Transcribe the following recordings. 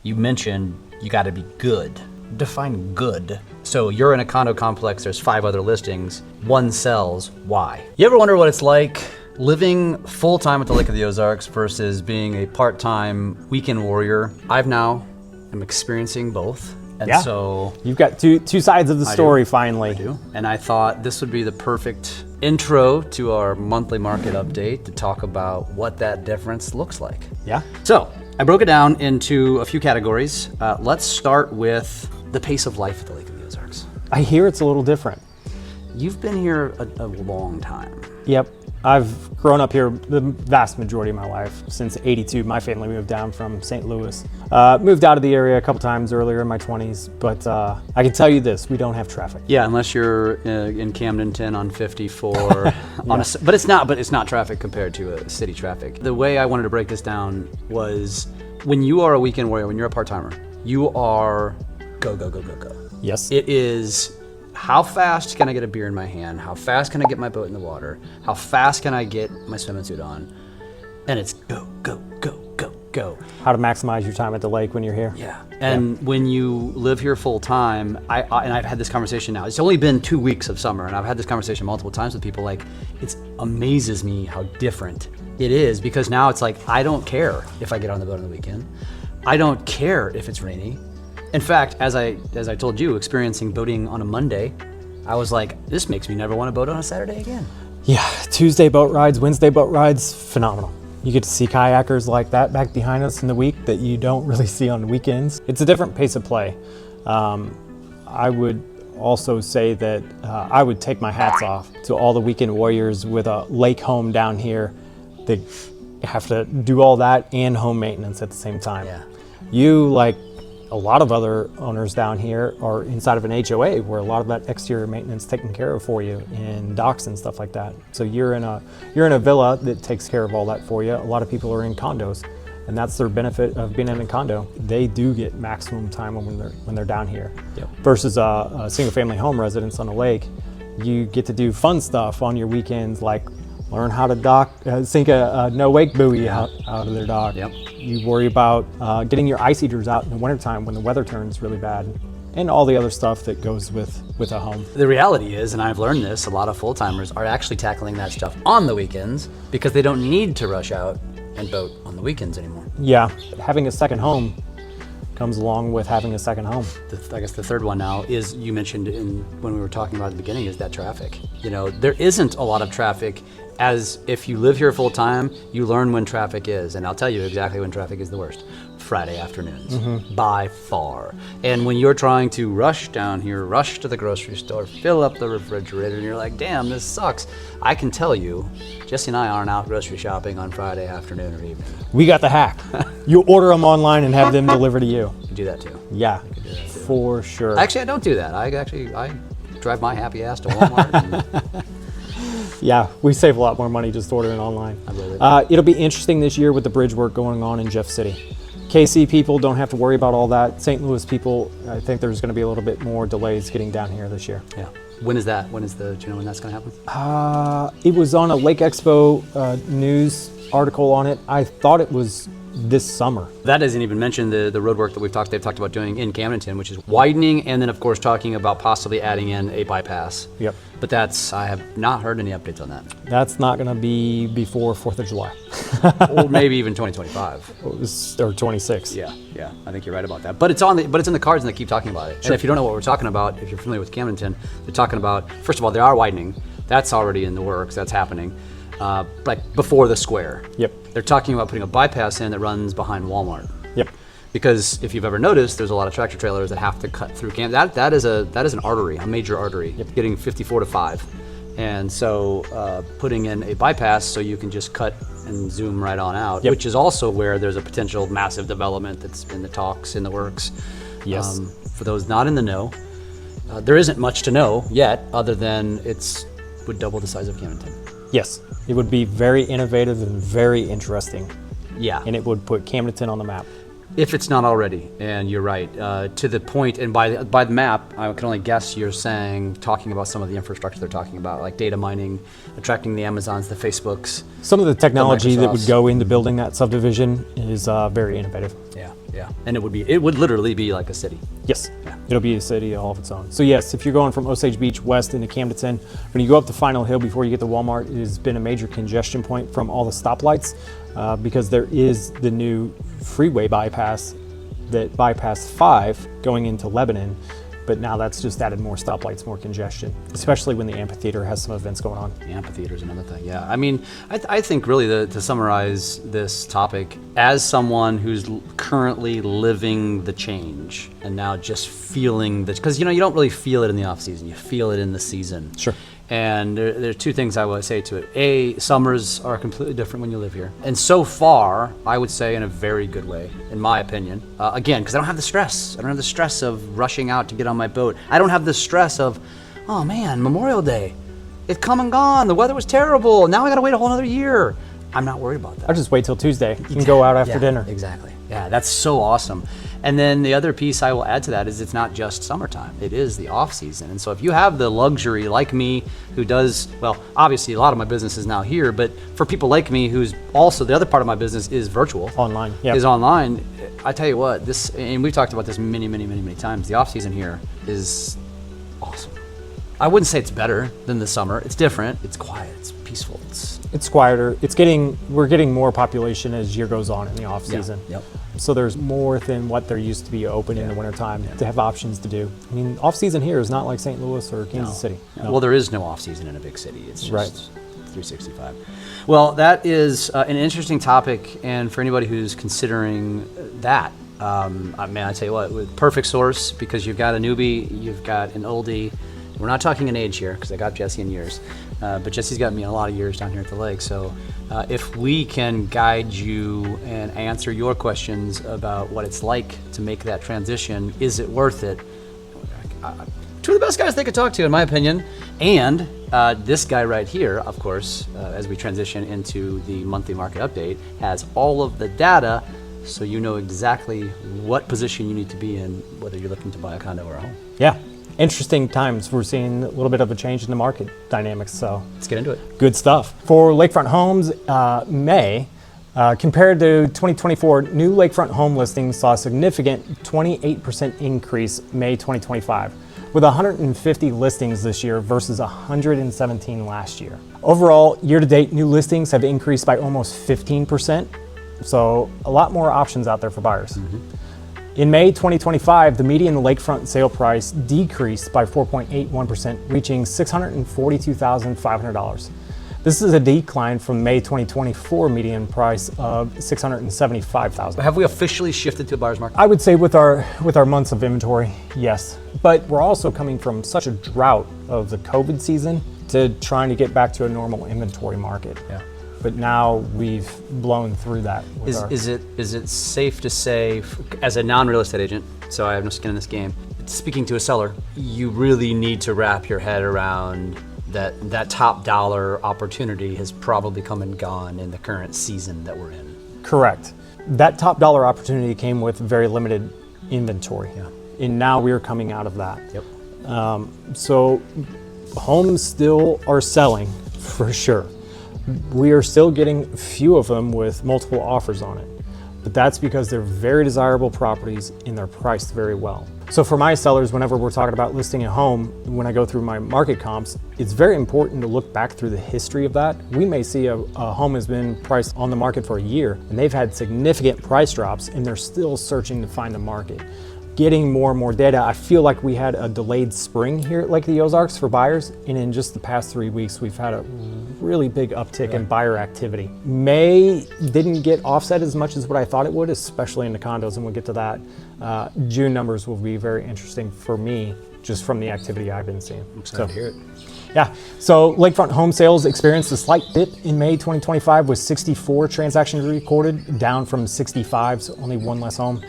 You mentioned you got to be good. Define good. So you're in a condo complex, there's 5 other listings, one sells, why? You ever wonder what it's like living full-time at the Lake of the Ozarks versus being a part-time weekend warrior? I've now am experiencing both. And so you've got two sides of the story finally. I do. And I thought this would be the perfect intro to our monthly market update to talk about what that difference looks like. Yeah. So I broke it down into a few categories. Let's start with the pace of life at the Lake of the Ozarks. I hear it's a little different. You've been here a long time. Yep. I've grown up here the vast majority of my life. Since '82, my family moved down from St. Louis. Moved out of the area a couple times earlier in my 20s, but I can tell you this, we don't have traffic. Yeah, unless you're in Camdenton on 54. But it's not traffic compared to a city traffic. The way I wanted to break this down was when you are a weekend warrior, when you're a part-timer, you are go, go, go, go, go. Yes. It is how fast can I get a beer in my hand? How fast can I get my boat in the water? How fast can I get my swimming suit on? And it's go, go, go, go, go. How to maximize your time at the lake when you're here. Yeah. And when you live here full time, and I've had this conversation now. It's only been 2 weeks of summer, and I've had this conversation multiple times with people. Like, it amazes me how different it is, because now it's like, I don't care if I get on the boat on the weekend. I don't care if it's rainy. In fact, as I told you, experiencing boating on a Monday, I was like, this makes me never want to boat on a Saturday again. Yeah, Tuesday boat rides, Wednesday boat rides, phenomenal. You get to see kayakers like that back behind us in the week that you don't really see on the weekends. It's a different pace of play. I would also say that I would take my hats off to all the weekend warriors with a lake home down here. They have to do all that and home maintenance at the same time. Yeah. You, like a lot of other owners down here, are inside of an HOA where a lot of that exterior maintenance is taken care of for you in docks and stuff like that. So you're in a villa that takes care of all that for you. A lot of people are in condos, and that's their benefit of being in a condo. They do get maximum time when they're down here. Yep. Versus a single family home residence on a lake. You get to do fun stuff on your weekends, like learn how to sink a no-wake buoy out of their dock. Yep. You worry about getting your ice heaters out in the wintertime when the weather turns really bad, and all the other stuff that goes with a home. The reality is, and I've learned this, a lot of full-timers are actually tackling that stuff on the weekends because they don't need to rush out and boat on the weekends anymore. Yeah, having a second home comes along with having a second home. I guess the third one now is, you mentioned when we were talking about at the beginning, is that traffic. You know, there isn't a lot of traffic. As if you live here full time, you learn when traffic is, and I'll tell you exactly when traffic is the worst. Friday afternoons, by far. And when you're trying to rush down here, rush to the grocery store, fill up the refrigerator, and you're like, damn, this sucks. I can tell you, Jesse and I aren't out grocery shopping on Friday afternoon or evening. We got the hack. You order them online and have them delivered to you. You do that too. Yeah, for sure. Actually, I don't do that. I drive my happy ass to Walmart. And yeah, we save a lot more money just ordering online. I believe it. It'll be interesting this year with the bridge work going on in Jeff City. KC people don't have to worry about all that. St. Louis people, I think there's going to be a little bit more delays getting down here this year. Yeah. When is that? Do you know when that's going to happen? It was on a Lake Expo news article on it. I thought it was this summer. That doesn't even mention the road work that they've talked about doing in Camdenton, which is widening, and then of course talking about possibly adding in a bypass. Yep. But I have not heard any updates on that. That's not going to be before 4th of July. Or maybe even 2025. Or 26. Yeah, I think you're right about that. But it's in the cards, and they keep talking about it. Sure. And if you don't know what we're talking about, if you're familiar with Camdenton, they're talking about, first of all, they are widening. That's already in the works. That's happening. Like before the square. Yep. They're talking about putting a bypass in that runs behind Walmart. Yep. Because if you've ever noticed, there's a lot of tractor trailers that have to cut through Camden. That is an artery, a major artery, getting 54 to 5. And so putting in a bypass so you can just cut and zoom right on out, which is also where there's a potential massive development that's in the talks, in the works. Yes. For those not in the know, there isn't much to know yet other than would double the size of Camdenton. Yes. It would be very innovative and very interesting. Yeah. And it would put Camdenton on the map. If it's not already, and you're right, to the point, and by the map, I can only guess you're talking about some of the infrastructure they're talking about, like data mining, attracting the Amazons, the Facebooks. Some of the technology that would go into building that subdivision is very innovative. Yeah. Yeah, and it would literally be like a city. Yes, Yeah. it'll be a city all of its own. So yes, if you're going from Osage Beach west into Camdenton, when you go up the final hill before you get to Walmart, it has been a major congestion point from all the stoplights because there is the new freeway bypass that bypassed 5 going into Lebanon, but now that's just added more stoplights, more congestion, especially when the amphitheater has some events going on. The amphitheater is another thing. Yeah, I mean, I think really to summarize this topic, as someone who's currently living the change and now just feeling the, because you don't really feel it in the off season, you feel it in the season. Sure. And there are 2 things I would say to it. A, summers are completely different when you live here. And so far, I would say in a very good way, in my opinion. Again, because I don't have the stress. I don't have the stress of rushing out to get on my boat. I don't have the stress of, oh man, Memorial Day. It's come and gone. The weather was terrible. Now I got to wait a whole other year. I'm not worried about that. I'll just wait till Tuesday. You can go out after dinner. Exactly. Yeah, that's so awesome. And then the other piece I will add to that is it's not just summertime. It is the off season. And so if you have the luxury like me who does, well, obviously a lot of my business is now here, but for people like me who's also, the other part of my business is virtual. Online, yeah. Is online. I tell you what, this, and we've talked about this many times, the off season here is awesome. I wouldn't say it's better than the summer. It's different. It's quiet. It's peaceful. It's quieter. We're getting more population as year goes on in the off season. Yep. So there's more than what there used to be open in the wintertime to have options to do. I mean, off season here is not like St. Louis or Kansas City. No. Well, there is no off season in a big city. It's just 365. Well, that is an interesting topic, and for anybody who's considering that, I tell you what, with perfect source, because you've got a newbie, you've got an oldie. We're not talking an age here because I got Jesse in years, but Jesse's got me in a lot of years down here at the lake. So if we can guide you and answer your questions about what it's like to make that transition, is it worth it? 2 of the best guys they could talk to, in my opinion. And this guy right here, of course, as we transition into the monthly market update, has all of the data so you know exactly what position you need to be in, whether you're looking to buy a condo or a home. Yeah. Interesting times. We're seeing a little bit of a change in the market dynamics, so let's get into it. Good stuff. For Lakefront Homes, May, compared to 2024, new Lakefront home listings saw a significant 28% increase May 2025, with 150 listings this year versus 117 last year. Overall, year-to-date new listings have increased by almost 15%, so a lot more options out there for buyers. Mm-hmm. In May 2025, the median lakefront sale price decreased by 4.81%, reaching $642,500. This is a decline from May 2024 median price of $675,000. Have we officially shifted to a buyer's market? I would say with our months of inventory, yes. But we're also coming from such a drought of the COVID season to trying to get back to a normal inventory market. Yeah. But now we've blown through that. Is it safe to say, as a non-real estate agent, so I have no skin in this game, speaking to a seller, you really need to wrap your head around that top dollar opportunity has probably come and gone in the current season that we're in? Correct. That top dollar opportunity came with very limited inventory. Yeah. And now we're coming out of that. Yep. So homes still are selling for sure. We are still getting few of them with multiple offers on it, but that's because they're very desirable properties and they're priced very well. So for my sellers, whenever we're talking about listing a home, when I go through my market comps, it's very important to look back through the history of that. We may see a home has been priced on the market for a year and they've had significant price drops and they're still searching to find the market. Getting more and more data, I feel like we had a delayed spring here at Lake of the Ozarks for buyers, and in just the past 3 weeks, we've had a really big uptick in buyer activity. May didn't get offset as much as what I thought it would, especially in the condos, and we'll get to that. June numbers will be very interesting for me, just from the activity I've been seeing. I'm excited to hear it. Yeah, so Lakefront home sales experienced a slight dip in May 2025 with 64 transactions recorded, down from 65, so only one less home.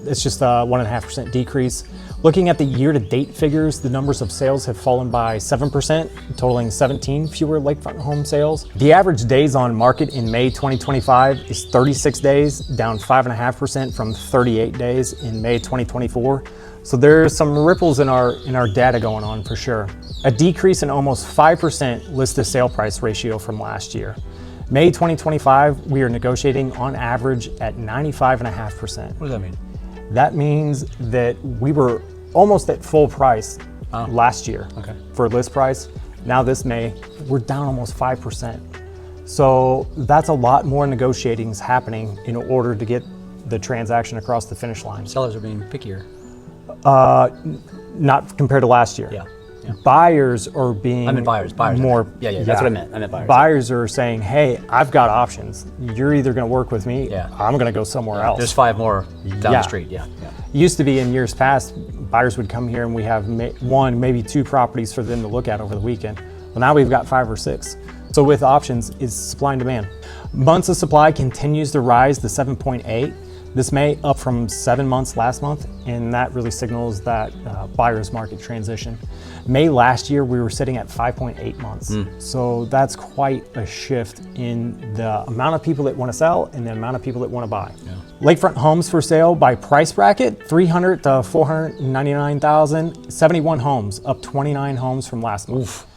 It's just a 1.5% decrease. Looking at the year-to-date figures, the numbers of sales have fallen by 7%, totaling 17 fewer lakefront home sales. The average days on market in May 2025 is 36 days, down 5.5% from 38 days in May 2024. So there's some ripples in our data going on for sure. A decrease in almost 5% list to sale price ratio from last year. May 2025, we are negotiating on average at 95.5%. What does that mean? That means that we were almost at full price last year for list price. Now this May, we're down almost 5%. So that's a lot more negotiations happening in order to get the transaction across the finish line. Sellers are being pickier. Not compared to last year. Yeah. Buyers are being Buyers more. Yeah, that's what I meant. I meant buyers. Buyers are saying, hey, I've got options. You're either going to work with me, Yeah. I'm going to go somewhere else. There's 5 more down Yeah. the street. Yeah. It used to be in years past, buyers would come here and we have one, maybe 2 properties for them to look at over the weekend. Well, now we've got 5 or 6. So with options, it's supply and demand. Months of supply continues to rise to 7.8. This May, up from 7 months last month, and that really signals that buyer's market transition. May last year, we were sitting at 5.8 months. So that's quite a shift in the amount of people that want to sell and the amount of people that want to buy. Yeah. Lakefront homes for sale by price bracket, 300 to 499,000, 71 homes, up 29 homes from last month. Oof.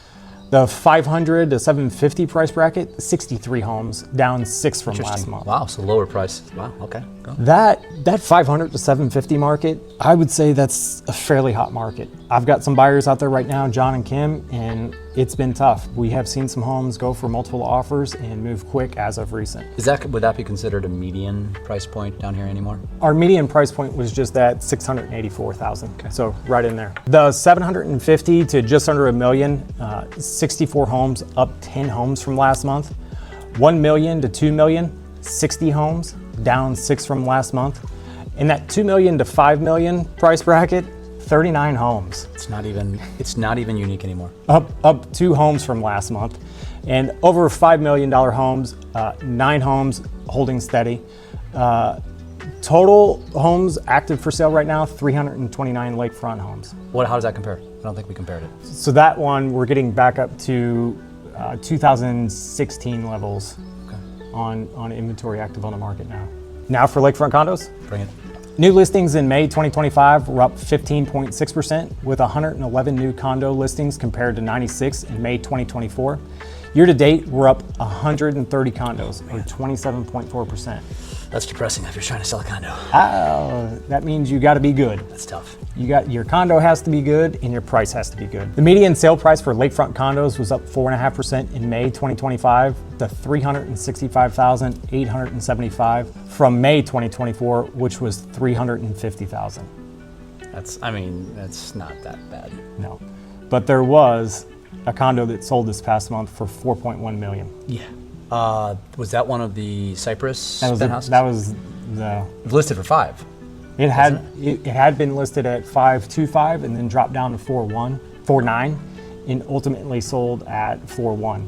The 500 to 750 price bracket, 63 homes, down 6 from last month. Wow, so lower price. Wow, okay. Go. That 500 to 750 market, I would say that's a fairly hot market. I've got some buyers out there right now, John and Kim, and it's been tough. We have seen some homes go for multiple offers and move quick as of recent. Would that be considered a median price point down here anymore? Our median price point was just at 684,000, so right in there. The 750 to just under $1 million, 64 homes, up 10 homes from last month. 1 million to 2 million, 60 homes, down 6 from last month. In that 2 million to 5 million price bracket, 39 homes. It's not even unique anymore. Up 2 homes from last month. And over $5 million homes, 9 homes holding steady. Total homes active for sale right now, 329 lakefront homes. How does that compare? I don't think we compared it. So that one, we're getting back up to 2016 levels on inventory active on the market now. Now for lakefront condos. Bring it. New listings in May 2025 were up 15.6% with 111 new condo listings compared to 96 in May 2024. Year to date, we're up 130 condos, or 27.4%. That's depressing if you're trying to sell a condo. That means you got to be good. That's tough. Your condo has to be good and your price has to be good. The median sale price for lakefront condos was up 4.5% in May 2025 to $365,875 from May 2024, which was $350,000. That's not that bad. No, but there was a condo that sold this past month for $4.1 million. Yeah. Was that one of the Cypress penthouses? That was listed for 5. It had been listed at 525 and then dropped down to 4.9 and ultimately sold at 4.1,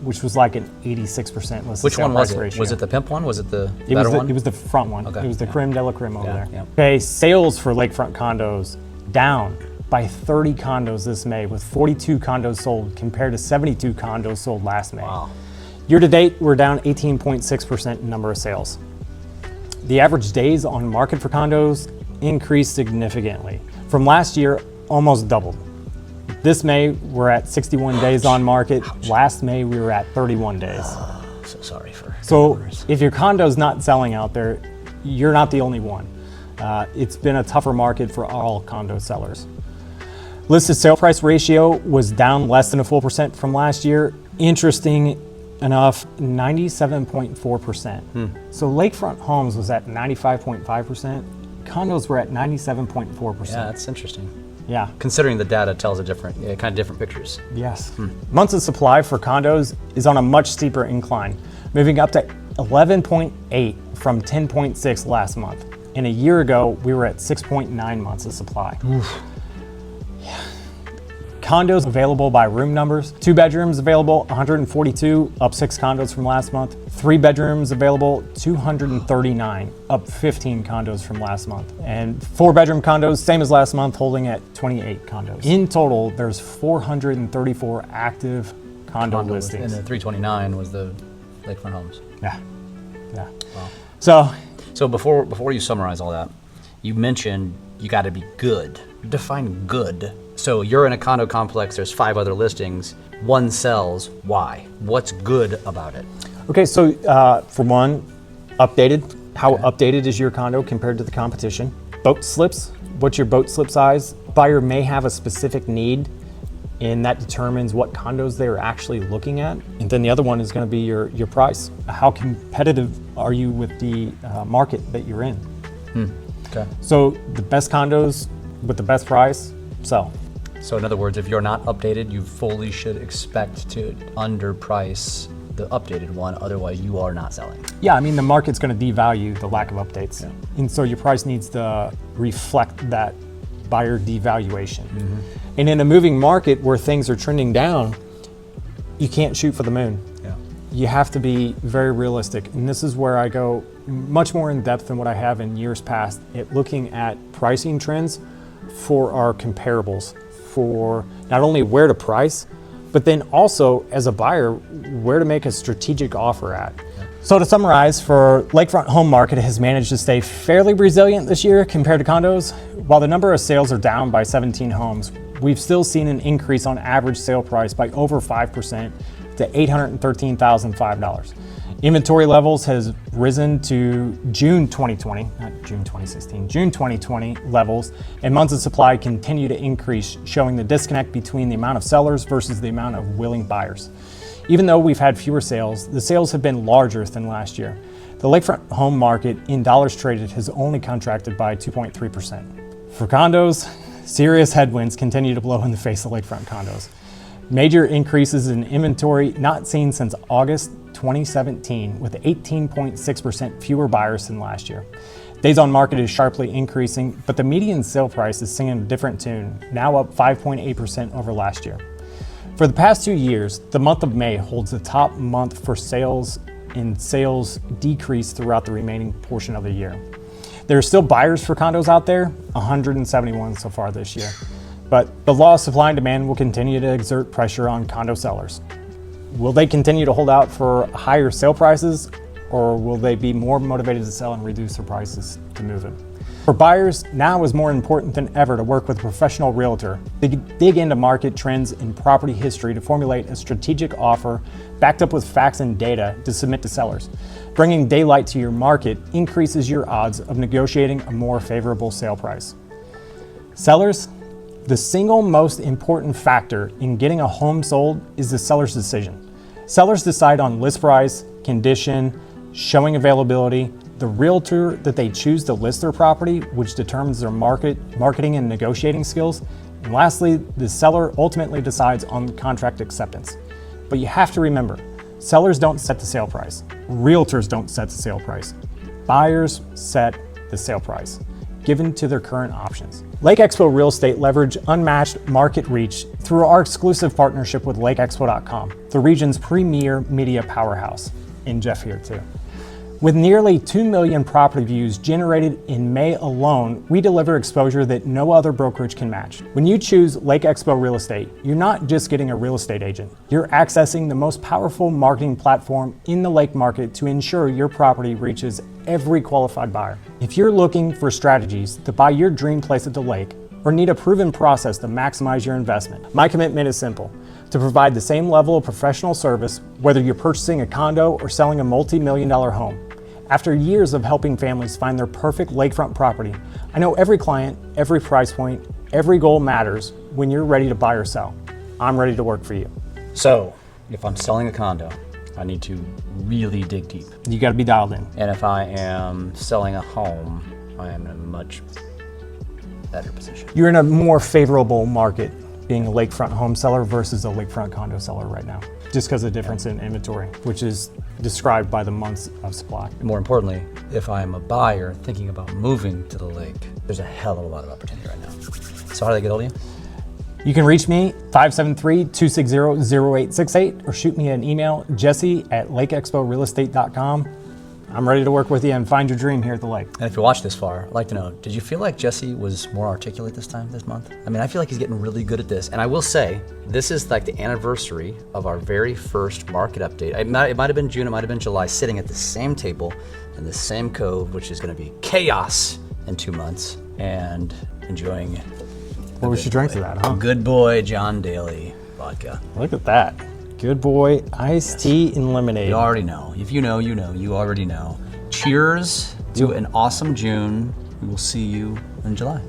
which was like an 86% listed. Which one was it? Ratio. Was it the pimp one? Was it the better one? It was the front one. Okay. It was the creme de la creme over there. Yeah. Okay, sales for lakefront condos down by 30 condos this May, with 42 condos sold compared to 72 condos sold last May. Wow. Year to date, we're down 18.6% in number of sales. The average days on market for condos increased significantly. From last year, almost doubled. This May, we're at 61 days on market. Last May, we were at 31 days. So sorry for So if your condo's not selling out there, you're not the only one. It's been a tougher market for all condo sellers. Listed sale price ratio was down less than a full percent from last year. Interesting enough, 97.4%. So lakefront homes was at 95.5%. Condos were at 97.4%. Yeah, that's interesting. Yeah. Considering the data tells kind of different pictures. Yes. Months of supply for condos is on a much steeper incline, moving up to 11.8 from 10.6 last month. And a year ago, we were at 6.9 months of supply. Oof. Condos available by room numbers. 2 bedrooms available, 142, up 6 condos from last month. 3 bedrooms available, 239, up 15 condos from last month. And 4 bedroom condos, same as last month, holding at 28 condos. In total, there's 434 active condo listings. And the 329 was the lakefront homes. Yeah. Wow. So before you summarize all that, you mentioned you got to be good. Define good. So you're in a condo complex, there's 5 other listings, 1 sells, why? What's good about it? Okay, so for one, updated. How updated is your condo compared to the competition? Boat slips. What's your boat slip size? Buyer may have a specific need, and that determines what condos they're actually looking at. And then the other one is going to be your price. How competitive are you with the market that you're in? Okay. So the best condos with the best price, sell. So in other words, if you're not updated, you fully should expect to underprice the updated one, otherwise you are not selling. Yeah, I mean, the market's going to devalue the lack of updates. Yeah. And so your price needs to reflect that buyer devaluation. And in a moving market where things are trending down, you can't shoot for the moon. Yeah. You have to be very realistic. And this is where I go much more in depth than what I have in years past at looking at pricing trends for our comparables, for not only where to price, but then also as a buyer, where to make a strategic offer at. So to summarize, for Lakefront home market has managed to stay fairly resilient this year compared to condos. While the number of sales are down by 17 homes, we've still seen an increase on average sale price by over 5% to $813,005. Inventory levels has risen to June 2020, not June 2016, June 2020 levels, and months of supply continue to increase, showing the disconnect between the amount of sellers versus the amount of willing buyers. Even though we've had fewer sales, the sales have been larger than last year. The Lakefront home market in dollars traded has only contracted by 2.3%. For condos, serious headwinds continue to blow in the face of Lakefront condos. Major increases in inventory not seen since August 2017, with 18.6% fewer buyers than last year. Days on market is sharply increasing, but the median sale price is singing a different tune, now up 5.8% over last year. For the past 2 years, the month of May holds the top month for sales, and sales decrease throughout the remaining portion of the year. There are still buyers for condos out there, 171 so far this year. But the law of supply and demand will continue to exert pressure on condo sellers. Will they continue to hold out for higher sale prices, or will they be more motivated to sell and reduce their prices to move it? For buyers, now is more important than ever to work with a professional realtor. Dig into market trends and property history to formulate a strategic offer backed up with facts and data to submit to sellers. Bringing daylight to your market increases your odds of negotiating a more favorable sale price. Sellers, the single most important factor in getting a home sold is the seller's decision. Sellers decide on list price, condition, showing availability, the realtor that they choose to list their property, which determines their marketing and negotiating skills. And lastly, the seller ultimately decides on contract acceptance. But you have to remember, sellers don't set the sale price. Realtors don't set the sale price. Buyers set the sale price, given to their current options. Lake Expo Real Estate leverage unmatched market reach through our exclusive partnership with LakeExpo.com, the region's premier media powerhouse. And Jeff here too. With nearly 2 million property views generated in May alone, we deliver exposure that no other brokerage can match. When you choose Lake Expo Real Estate, you're not just getting a real estate agent. You're accessing the most powerful marketing platform in the lake market to ensure your property reaches every qualified buyer. If you're looking for strategies to buy your dream place at the lake, or need a proven process to maximize your investment, my commitment is simple: to provide the same level of professional service, whether you're purchasing a condo or selling a multi-million-dollar home. After years of helping families find their perfect lakefront property, I know every client, every price point, every goal matters when you're ready to buy or sell. I'm ready to work for you. So, if I'm selling a condo, I need to really dig deep. You gotta be dialed in. And if I am selling a home, I am in a much better position. You're in a more favorable market being a lakefront home seller versus a lakefront condo seller right now, just because of the difference in inventory, which is described by the months of supply. More importantly, if I'm a buyer thinking about moving to the lake, there's a hell of a lot of opportunity right now. So how do they get hold of you? You can reach me 573-260-0868 or shoot me an email, jesse@lakeexporealestate.com. I'm ready to work with you and find your dream here at the lake. And if you watch this far, I'd like to know, did you feel like Jesse was more articulate this month? I mean, I feel like he's getting really good at this. And I will say, this is like the anniversary of our very first market update. It might have been June, it might have been July, sitting at the same table in the same cove, which is gonna be chaos in 2 months, and enjoying What was your drink to that, huh? Good boy John Daly vodka. Look at that. Good boy, iced tea and lemonade. You already know. If you know, you know. You already know. Cheers to an awesome June. We will see you in July.